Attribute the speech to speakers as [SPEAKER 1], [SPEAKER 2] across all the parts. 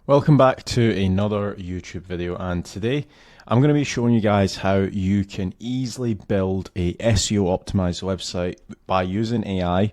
[SPEAKER 1] Welcome back to another YouTube video, and today I'm going to be showing you guys how you can easily build a SEO optimized website by using AI.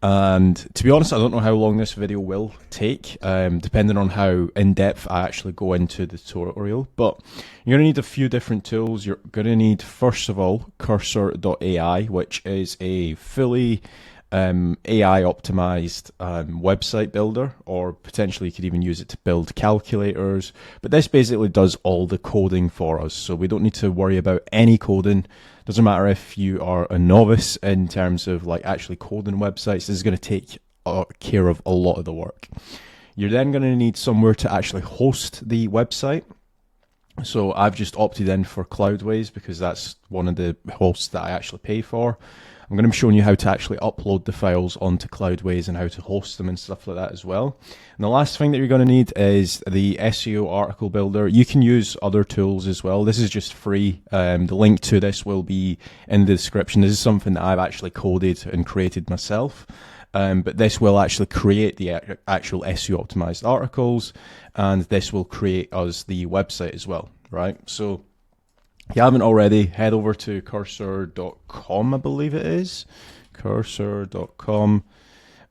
[SPEAKER 1] And to be honest, I don't know how long this video will take, depending on how in-depth I actually go into the tutorial. But you're going to need a few different tools. You're going to need, first of all, cursor.ai, which is a fully AI optimized website builder, or potentially you could even use it to build calculators. But this basically does all the coding for us, so we don't need to worry about any coding. Doesn't matter if you are a novice in terms of like actually coding websites. This is going to take care of a lot of the work. You're then going to need somewhere to actually host the website. So I've just opted in for Cloudways because that's one of the hosts that I actually pay for. I'm going to be showing you how to actually upload the files onto Cloudways and how to host them and stuff like that as well. And the last thing that you're going to need is the SEO article builder. You can use other tools as well. This is just free. The link to this will be in the description. This is something that I've actually coded and created myself. But this will actually create the actual SEO optimized articles, and this will create us the website as well, right? So if you haven't already, head over to cursor.com, I believe it is, cursor.com,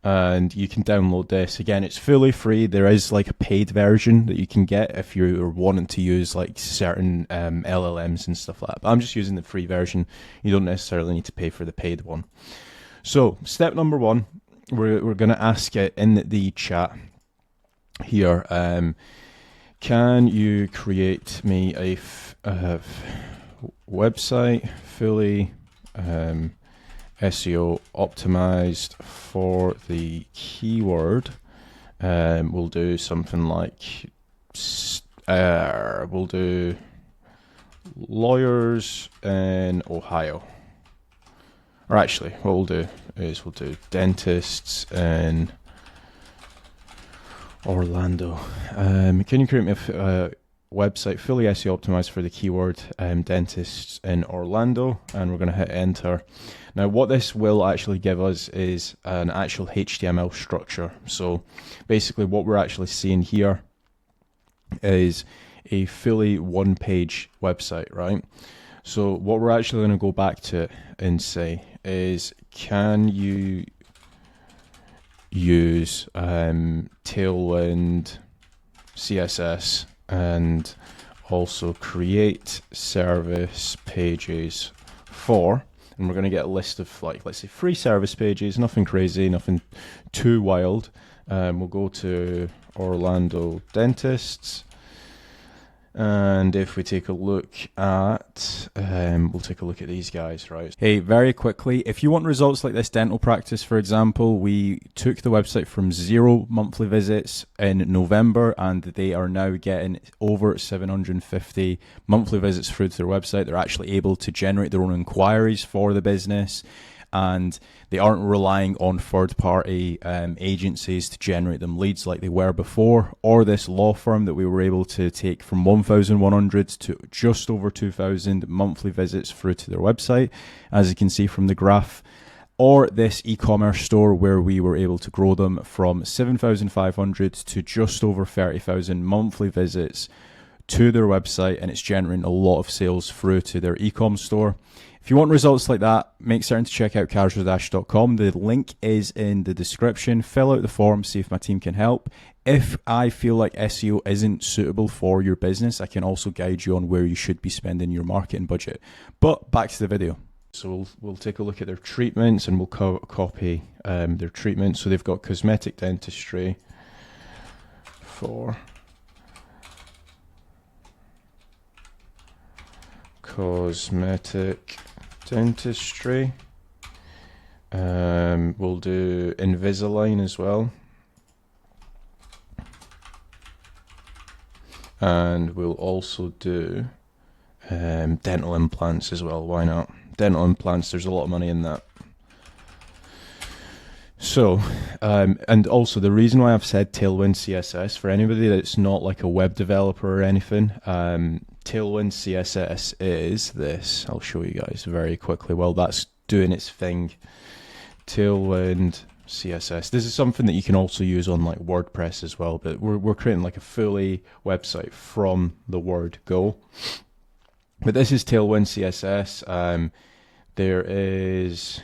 [SPEAKER 1] and you can download this. Again, it's fully free. There is like a paid version that you can get if you're wanting to use like certain LLMs and stuff like that. But I'm just using the free version. You don't necessarily need to pay for the paid one. So step number one, we're going to ask it in the chat here, can you create me a website fully SEO optimized for the keyword? We'll do something like we'll do lawyers in Ohio. Or actually, what we'll do is we'll do dentists in Orlando. Can you create me a website fully SEO optimized for the keyword dentists in Orlando? And we're going to hit enter. Now what this will actually give us is an actual HTML structure. So basically what we're actually seeing here is a fully one-page website, right? So what we're actually going to go back to and say is, can you use Tailwind CSS and also create service pages for, and we're going to get a list of like, let's say 3 service pages, nothing crazy, nothing too wild. We'll go to Orlando dentists, and if we take a look at, we'll take a look at these guys, right? Hey, very quickly, if you want results like this dental practice, for example, we took the website from 0 monthly visits in November, and they are now getting over 750 monthly visits through to their website. They're actually able to generate their own inquiries for the business, and they aren't relying on third-party agencies to generate them leads like they were before, or this law firm that we were able to take from 1,100 to just over 2,000 monthly visits through to their website, as you can see from the graph, or this e-commerce store where we were able to grow them from 7,500 to just over 30,000 monthly visits to their website, and it's generating a lot of sales through to their e-com store. If you want results like that, make certain to check out casualdash.com. The link is in the description. Fill out the form, see if my team can help. If I feel like SEO isn't suitable for your business, I can also guide you on where you should be spending your marketing budget. But back to the video. So we'll take a look at their treatments, and we'll copy their treatments. So they've got cosmetic dentistry for cosmetic dentistry. We'll do Invisalign as well, and we'll also do dental implants as well. Why not? Dental implants, there's a lot of money in that. So, and also the reason why I've said Tailwind CSS, for anybody that's not like a web developer or anything, Tailwind CSS is this. I'll show you guys very quickly while that's doing its thing. Tailwind CSS. This is something that you can also use on like WordPress as well, but we're creating like a fully website from the word go. But this is Tailwind CSS. There is,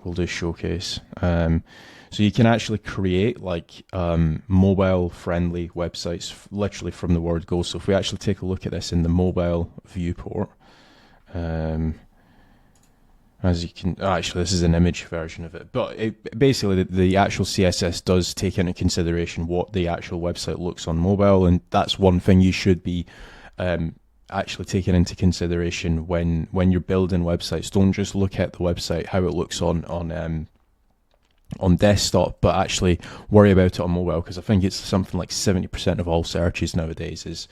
[SPEAKER 1] we'll do showcase. So you can actually create like mobile friendly websites literally from the word go. So if we actually take a look at this in the mobile viewport, as you can, actually this is an image version of it, but basically the actual CSS does take into consideration what the actual website looks on mobile, and that's one thing you should be actually taking into consideration when you're building websites. Don't just look at the website how it looks on desktop, but actually worry about it on mobile, because I think it's something like 70% of all searches nowadays is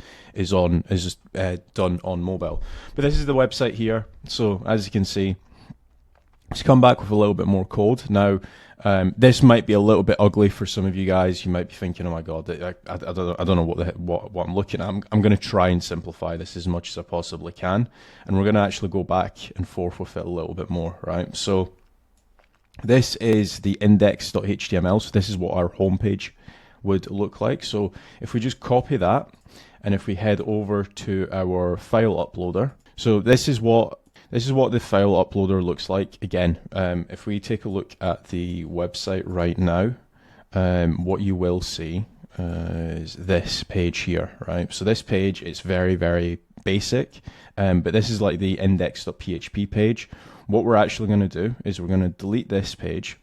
[SPEAKER 1] done on mobile. But this is the website here. So as you can see, let's come back with a little bit more code. Now, this might be a little bit ugly for some of you guys. You might be thinking, "Oh my God, I don't know what I'm looking at." I'm going to try and simplify this as much as I possibly can, and we're going to actually go back and forth with it a little bit more, right? So this is the index.html. So this is what our homepage would look like. So if we just copy that, and if we head over to our file uploader, so this is what the file uploader looks like. Again, if we take a look at the website right now, what you will see is this page here, right? So this page is very, very basic, but this is like the index.php page. What we're actually going to do is we're going to delete this page.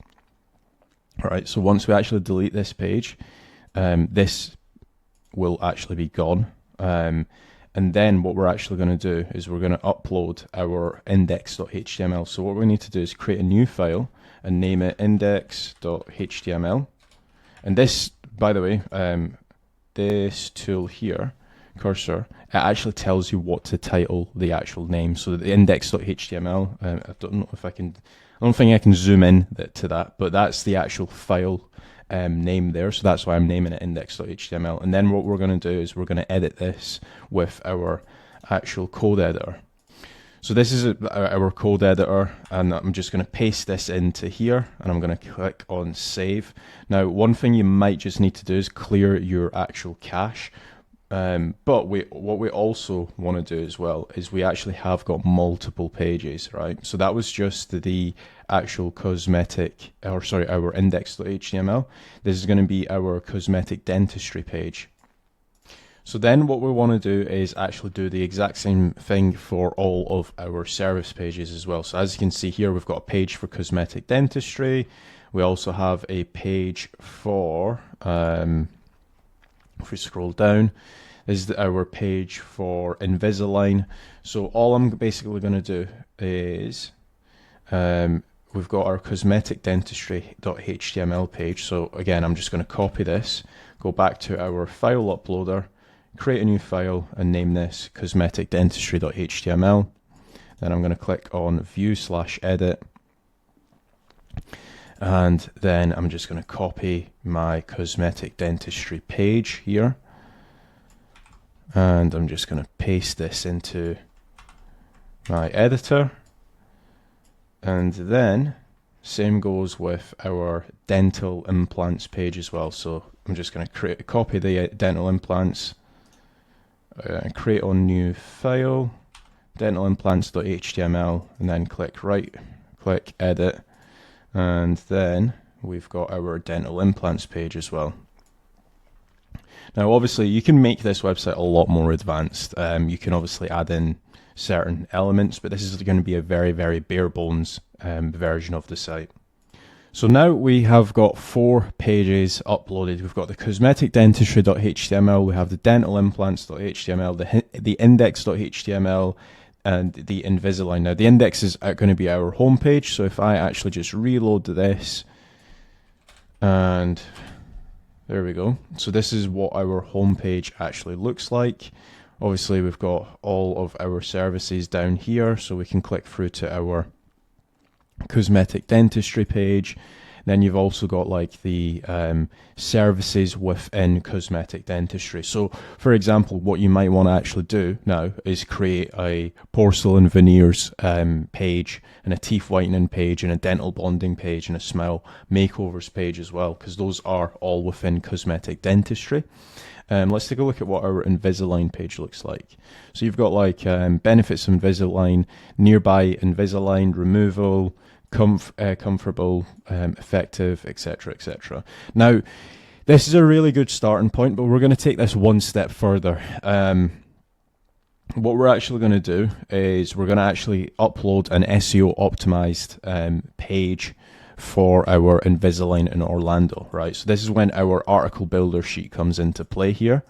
[SPEAKER 1] All right, so once we actually delete this page, this will actually be gone. And then what we're actually going to do is we're going to upload our index.html. So what we need to do is create a new file and name it index.html. And this, by the way, this tool here, cursor, it actually tells you what to title the actual name. So the index.html, I don't think I can zoom in to that, but that's the actual file name there. So that's why I'm naming it index.html. And then what we're going to do is we're going to edit this with our actual code editor. So this is our code editor, and I'm just going to paste this into here, and I'm going to click on save. Now, one thing you might just need to do is clear your actual cache. But what we also want to do as well is we actually have got multiple pages, right? So that was just the actual cosmetic, our index.html. This is going to be our cosmetic dentistry page. So then what we want to do is actually do the exact same thing for all of our service pages as well. So as you can see here, we've got a page for cosmetic dentistry. We also have a page for, if we scroll down, this is our page for Invisalign. So all I'm basically going to do is, we've got our cosmetic dentistry.html page. So again, I'm just going to copy this, go back to our file uploader, create a new file and name this cosmetic dentistry.html. Then I'm going to click on view/edit. And then I'm just going to copy my cosmetic dentistry page here. And I'm just going to paste this into my editor. And then same goes with our dental implants page as well. So I'm just going to copy the dental implants, create a new file, dentalimplants.html, and then click edit. And then we've got our dental implants page as well. Now, obviously, you can make this website a lot more advanced. You can obviously add in certain elements, but this is going to be a very, very bare bones version of the site. So now we have got 4 pages uploaded. We've got the cosmetic dentistry.html, we have the dental implants.html, the index.html, and the Invisalign. Now, the index is going to be our home page. So if I actually just reload this, and there we go. So this is what our home page actually looks like. Obviously, we've got all of our services down here, so we can click through to our cosmetic dentistry page. Then you've also got like the services within cosmetic dentistry. So for example, what you might want to actually do now is create a porcelain veneers page, and a teeth whitening page, and a dental bonding page, and a smile makeovers page as well, because those are all within cosmetic dentistry. Let's take a look at what our Invisalign page looks like. So you've got like benefits of Invisalign, nearby Invisalign, removal, comfortable, effective, etc., etc. Now, this is a really good starting point, but we're going to take this one step further. What we're actually going to do is we're going to actually upload an SEO optimized page for our Invisalign in Orlando, right? So this is when our article builder sheet comes into play here.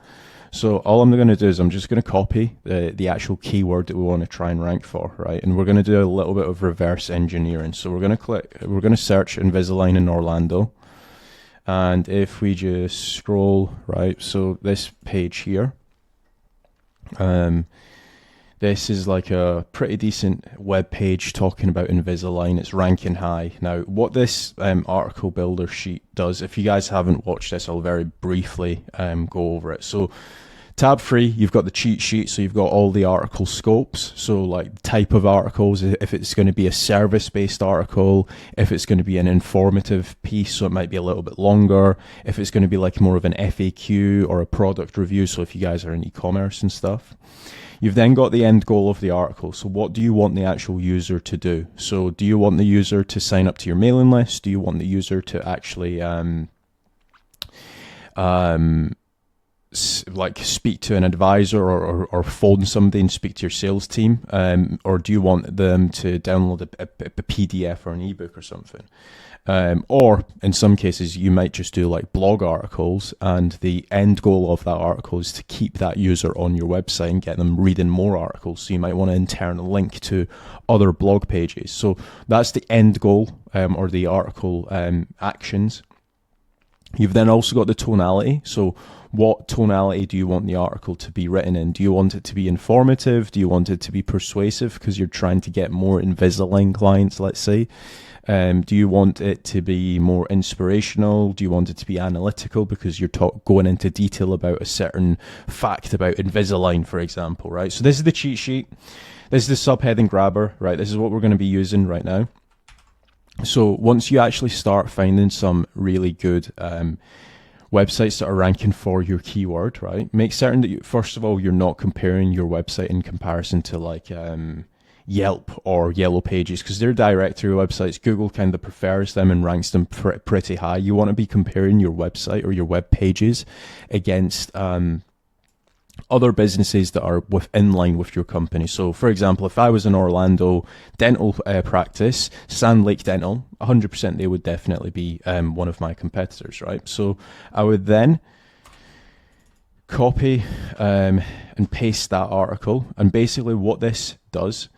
[SPEAKER 1] So all I'm going to do is I'm just going to copy the actual keyword that we want to try and rank for, right? And we're going to do a little bit of reverse engineering. So we're going to search Invisalign in Orlando. And if we just scroll, right, so this page here, this is like a pretty decent web page talking about Invisalign. It's ranking high. Now, what this article builder sheet does, if you guys haven't watched this, I'll very briefly go over it. So tab 3, you've got the cheat sheet. So you've got all the article scopes. So like type of articles, if it's going to be a service-based article, if it's going to be an informative piece, so it might be a little bit longer, if it's going to be like more of an FAQ or a product review, so if you guys are in e-commerce and stuff. You've then got the end goal of the article. So what do you want the actual user to do? So do you want the user to sign up to your mailing list? Do you want the user to actually like speak to an advisor, or phone somebody and speak to your sales team? Or do you want them to download a PDF or an ebook or something? Or in some cases, you might just do like blog articles, and the end goal of that article is to keep that user on your website and get them reading more articles. So you might want to in turn link to other blog pages. So that's the end goal, or the article actions. You've then also got the tonality. So what tonality do you want the article to be written in? Do you want it to be informative? Do you want it to be persuasive because you're trying to get more Invisalign clients, let's say? Do you want it to be more inspirational? Do you want it to be analytical because you're going into detail about a certain fact about Invisalign, for example, right? So this is the cheat sheet. This is the subheading grabber, right? This is what we're going to be using right now. So once you actually start finding some really good websites that are ranking for your keyword, right? Make certain that you, first of all, you're not comparing your website in comparison to like Yelp or Yellow Pages, because they're directory websites. Google kind of prefers them and ranks them pretty high. You want to be comparing your website or your web pages against other businesses that are in line with your company. So for example, if I was an Orlando dental practice, Sand Lake Dental, 100% they would definitely be one of my competitors, right? So I would then copy and paste that article, and basically what this does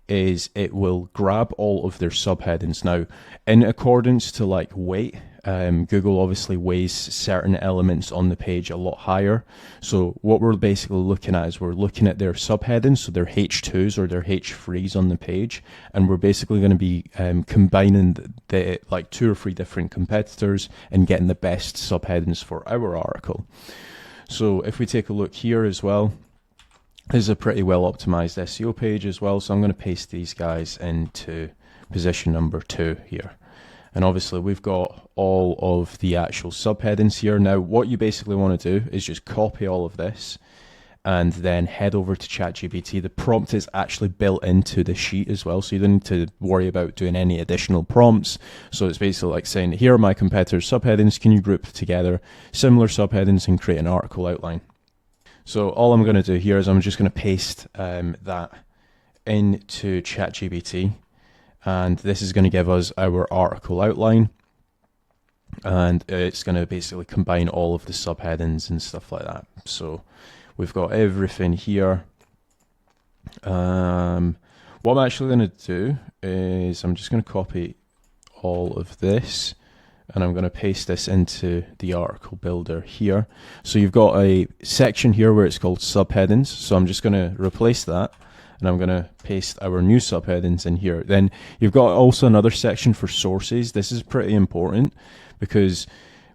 [SPEAKER 1] is it will grab all of their subheadings. Now, in accordance to like weight, Google obviously weighs certain elements on the page a lot higher. So what we're basically looking at is we're looking at their subheadings, so their H2s or their H3s on the page, and we're basically going to be combining the like 2 or 3 different competitors and getting the best subheadings for our article. So if we take a look here as well, this is a pretty well optimized SEO page as well. So I'm going to paste these guys into position number 2 here. And obviously we've got all of the actual subheadings here. Now what you basically want to do is just copy all of this and then head over to ChatGPT. The prompt is actually built into the sheet as well, so you don't need to worry about doing any additional prompts. So it's basically like saying, here are my competitors' subheadings, can you group together similar subheadings and create an article outline? So all I'm going to do here is I'm just going to paste that into ChatGPT, and this is going to give us our article outline, and it's going to basically combine all of the subheadings and stuff like that. So we've got everything here. What I'm actually going to do is I'm just going to copy all of this, and I'm going to paste this into the article builder here. So you've got a section here where it's called subheadings. So I'm just going to replace that, and I'm going to paste our new subheadings in here. Then you've got also another section for sources. This is pretty important because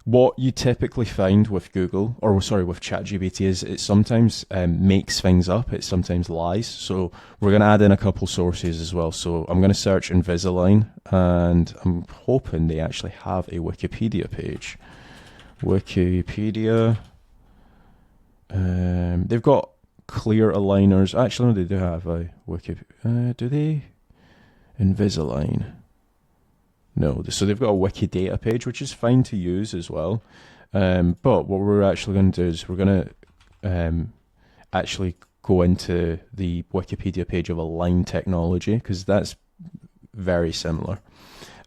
[SPEAKER 1] what you typically find with Google, or sorry, with ChatGPT, is it sometimes makes things up. It sometimes lies. So we're going to add in a couple sources as well. So I'm going to search Invisalign, and I'm hoping they actually have a Wikipedia page. Wikipedia. They've got clear aligners. Actually, no, they do have a Wikipedia. Do they? Invisalign. No, so they've got a Wikidata page, which is fine to use as well. But what we're actually going to do is we're going to actually go into the Wikipedia page of Align Technology, because that's very similar.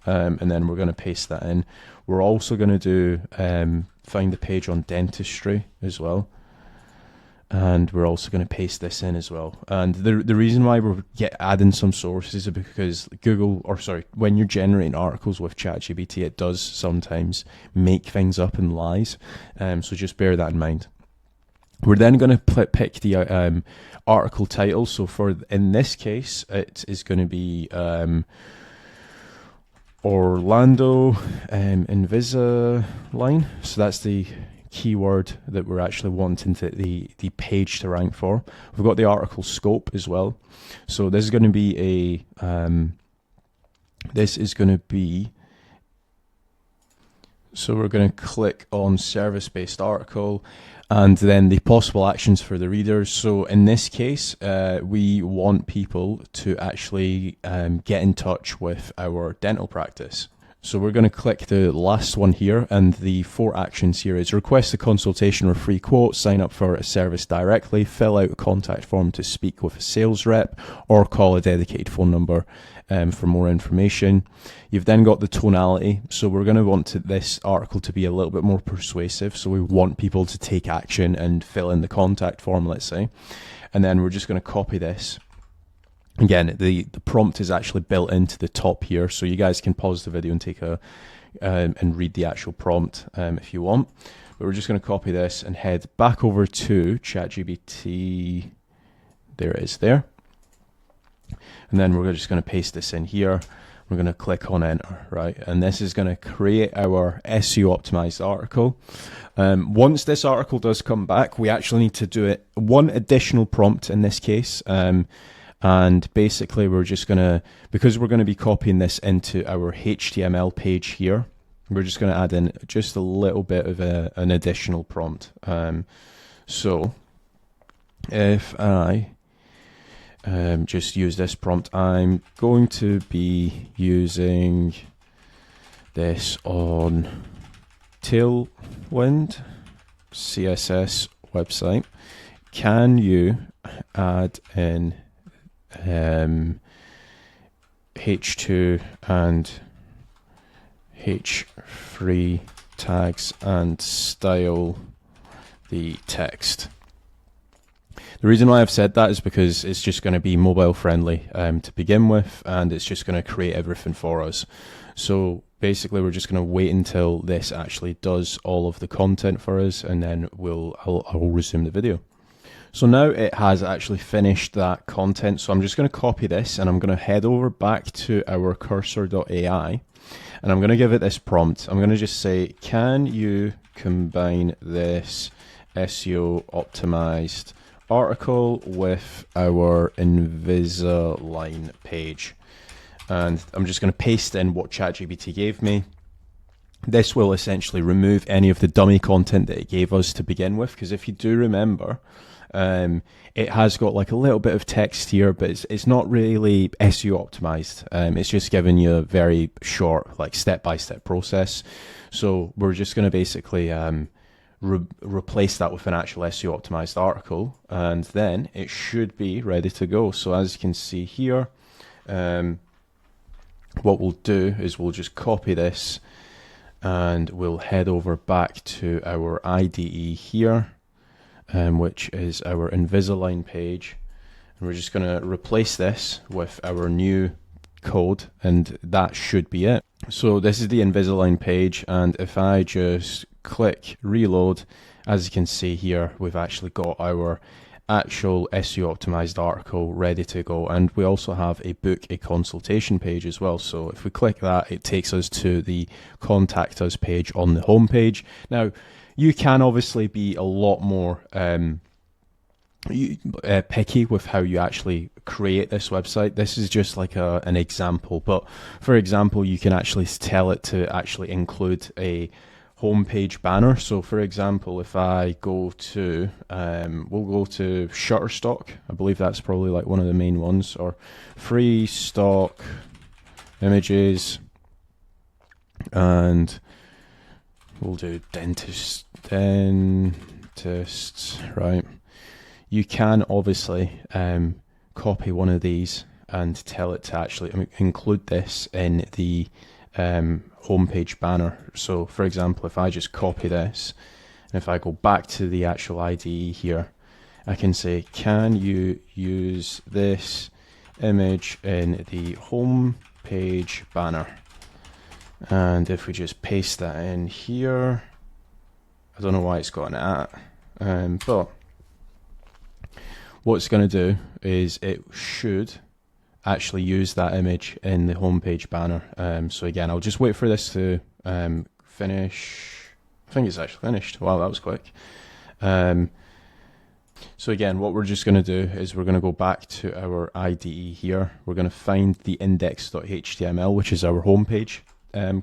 [SPEAKER 1] And then we're going to paste that in. We're also going to do find the page on dentistry as well. And we're also going to paste this in as well. And the reason why we're adding some sources is because Google, or sorry, when you're generating articles with ChatGPT, it does sometimes make things up and lies. So just bear that in mind. We're then going to pick the article title. So in this case, it is going to be Orlando Invisalign. So that's the keyword that we're actually wanting the page to rank for. We've got the article scope as well. So this is going to be so we're going to click on service-based article, and then the possible actions for the readers. So in this case, we want people to actually get in touch with our dental practice. So we're going to click the last one here, and the 4 actions here is request a consultation or free quote, sign up for a service directly, fill out a contact form to speak with a sales rep, or call a dedicated phone number for more information. You've then got the tonality. So we're going to want this article to be a little bit more persuasive. So we want people to take action and fill in the contact form, let's say. And then we're just going to copy this. Again, the prompt is actually built into the top here, so you guys can pause the video and take and read the actual prompt if you want. But we're just going to copy this and head back over to ChatGPT. There it is there. And then we're just going to paste this in here. We're going to click on enter, right? And this is going to create our SEO optimized article. Once this article does come back, we actually need to do one additional prompt in this case. And basically we're just going to, because we're going to be copying this into our HTML page here, we're just going to add in just a little bit of an additional prompt. So if I just use this prompt, I'm going to be using this on Tailwind CSS website. Can you add in H2 and H3 tags and style the text? The reason why I've said that is because it's just going to be mobile friendly to begin with, and it's just going to create everything for us. So basically we're just going to wait until this actually does all of the content for us, and then I'll resume the video. So now it has actually finished that content. So I'm just going to copy this, and I'm going to head over back to our cursor.ai, and I'm going to give it this prompt. I'm going to just say, can you combine this SEO optimized article with our Invisalign page? And I'm just going to paste in what ChatGPT gave me. This will essentially remove any of the dummy content that it gave us to begin with, because if you do remember, it has got like a little bit of text here, but it's not really SEO optimized. It's just giving you a very short, like step-by-step process. So we're just going to basically replace that with an actual SEO optimized article, and then it should be ready to go. So as you can see here, what we'll do is we'll just copy this, and we'll head over back to our IDE here, which is our Invisalign page, and we're just going to replace this with our new code, and that should be it. So this is the Invisalign page, and if I just click reload, as you can see here, we've actually got our actual SEO optimized article ready to go. And we also have a book a consultation page as well. So if we click that, it takes us to the contact us page on the home page. Now, you can obviously be a lot more picky with how you actually create this website. This is just like an example, but for example, you can actually tell it to actually include a homepage banner. So for example, if I go to we'll go to Shutterstock, I believe that's probably like one of the main ones, or free stock images, and we'll do dentists, right? You can obviously copy one of these and tell it to actually include this in the homepage banner. So for example, if I just copy this, and if I go back to the actual IDE here, I can say, can you use this image in the homepage banner? And if we just paste that in here, I don't know why it's got an at, but what it's going to do is it should actually use that image in the homepage banner. So again, I'll just wait for this to finish. I think it's actually finished. Wow, that was quick. So again, what we're just going to do is we're going to go back to our IDE here. We're going to find the index.html, which is our homepage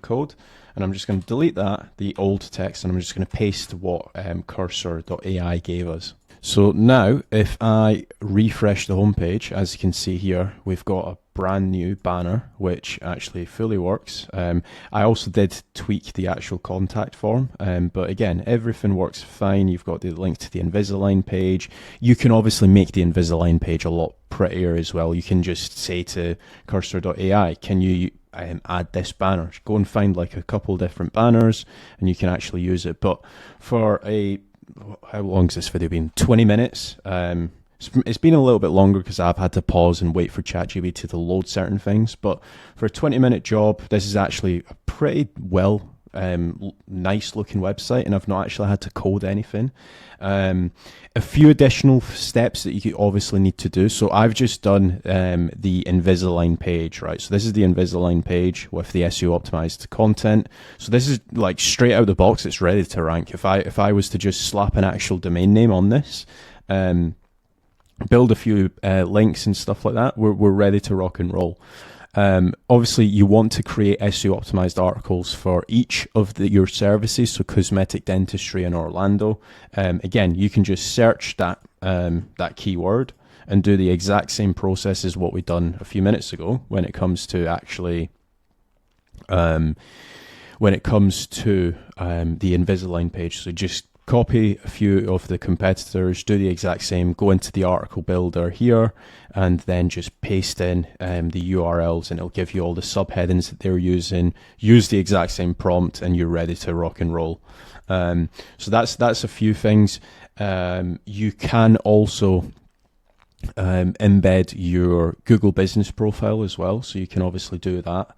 [SPEAKER 1] code. And I'm just going to delete that, the old text, and I'm just going to paste what cursor.ai gave us. So now, if I refresh the homepage, as you can see here, we've got a brand new banner, which actually fully works. I also did tweak the actual contact form, but again, everything works fine. You've got the link to the Invisalign page. You can obviously make the Invisalign page a lot prettier as well. You can just say to cursor.ai, can you add this banner? Go and find like a couple different banners, and you can actually use it. But for how long's this video been? 20 minutes. It's been a little bit longer because I've had to pause and wait for ChatGPT to load certain things. But for a 20-minute job, this is actually a pretty nice looking website, and I've not actually had to code anything. A few additional steps that you obviously need to do. So I've just done the Invisalign page, right? So this is the Invisalign page with the SEO optimized content. So this is like straight out the box, it's ready to rank. If I was to just slap an actual domain name on this, build a few links and stuff like that, we're ready to rock and roll. Obviously, you want to create SEO optimized articles for each of your services, so cosmetic dentistry in Orlando. Again, you can just search that keyword and do the exact same process as what we've done a few minutes ago when it comes to actually the Invisalign page. So just copy a few of the competitors, do the exact same, go into the article builder here, and then just paste in the URLs, and it'll give you all the subheadings that they're using. Use the exact same prompt, and you're ready to rock and roll. So that's a few things. You can also embed your Google business profile as well, so you can obviously do that.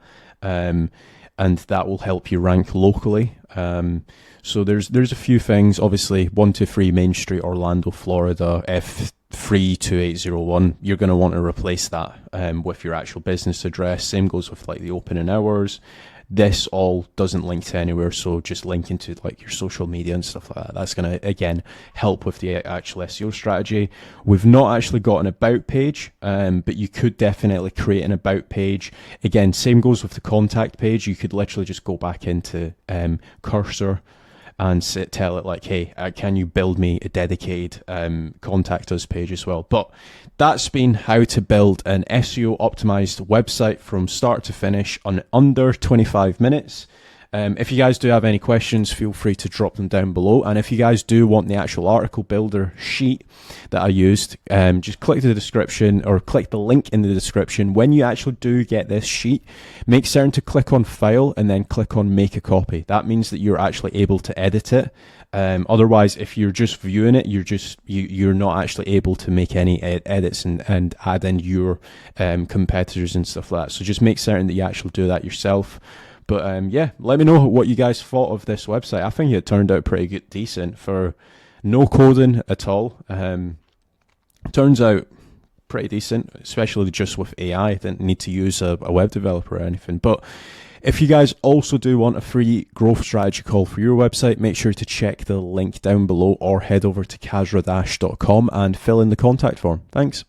[SPEAKER 1] And that will help you rank locally. So there's a few things. Obviously, 123 Main Street, Orlando, Florida, F32801. You're going to want to replace that with your actual business address. Same goes with like the opening hours. This all doesn't link to anywhere, so just linking to like your social media and stuff like that. That's going to, again, help with the actual SEO strategy. We've not actually got an about page, but you could definitely create an about page. Again, same goes with the contact page. You could literally just go back into Cursor and tell it like, hey, can you build me a dedicated contact us page as well. But that's been how to build an SEO optimized website from start to finish on under 25 minutes. If you guys do have any questions, feel free to drop them down below. And if you guys do want the actual article builder sheet that I used, just click the description or click the link in the description. When you actually do get this sheet, make certain to click on file and then click on make a copy. That means that you're actually able to edit it. Otherwise, if you're just viewing it, you're not actually able to make any edits and add in your competitors and stuff like that. So just make certain that you actually do that yourself. But yeah, let me know what you guys thought of this website. I think it turned out pretty good, decent for no coding at all. Turns out pretty decent, especially just with AI. I didn't need to use a web developer or anything. But if you guys also do want a free growth strategy call for your website, make sure to check the link down below or head over to kazradash.com and fill in the contact form. Thanks.